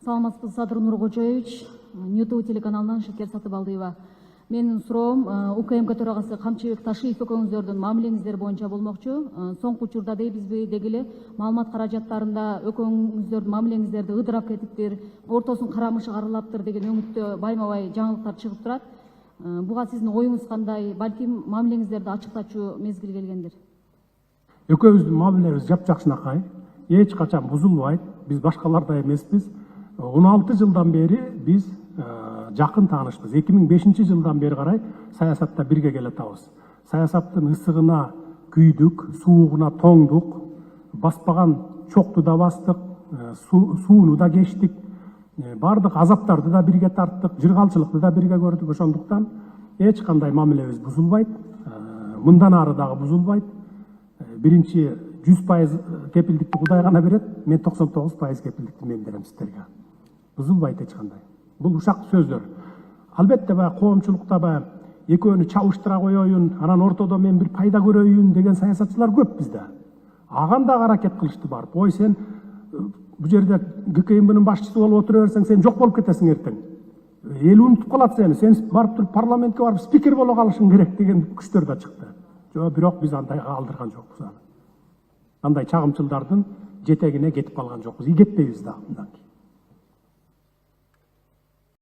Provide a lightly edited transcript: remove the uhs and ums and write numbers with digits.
Саламатсызбы, Садыр Нуркожоевич, Ньюту телеканалынан Шекер Сатыбалдыева. Менин суроом УКМК төрагасы Камчыбек Ташиев экөөңүздөрдүн мамилеңиздер боюнча болмокчу. Соңку учурда дейбизби деги эле маалымат каражаттарында экөөңүздөрдүн мамилеңиздерди ыдырап кетиптир, ортосун карамышы карылаптыр деген өңүттө байма-бай жаңылыктар чыгып турат. Буга сиздин оюңуз кандай? Балким мамилеңиздерди ачыктачуу мезгил келгендир. Экөөбүздүн мамилебиз жапжакшынакай, эч качан бузулбайт. Биз башкалардай эмеспиз. 16 жылдан бери биз жакын таанышпыз. 2005 жылдан бери карай саясатта бирге келатабыз. Саясаттын ысыгына күйдүк, суугуна тоңдук, баспаган чокту да бастык, сууну да кечтик, бардык азаптарды да бирге тарттык, жыргалчылыкты да бирге көрдүк. Ошондуктан эч кандай мамилебиз бузулбайт, мындан ары дагы бузулбайт. Биринчи 100% кепилдикти Кудай гана берет, мен 99% кепилдикти мен берем сиздерге. Бузулбайт эч кандай. Бул ушак сөздөр. Албетте коомчулукта экөөнү чабыштыра коеюн, анан ортодо мен бир пайда көрөйүн деген саясатчылар көп бизде. Аган да аракет кылышты барып. Ой, сен бу жерде ГКМБнын башчысы болуп отура берсең, сен жок болуп кетесиң эртең. Эл унутуп калат сени. Сен барып туруп парламентке барып спикер боло калышың керек деген күчтөр да чыкты. Жок, бирок биз андай калтырган жокпуз аны. Андай чагымчылдардын жетегине кетип калган жокпуз. Кетпейбиз да мындан кийин.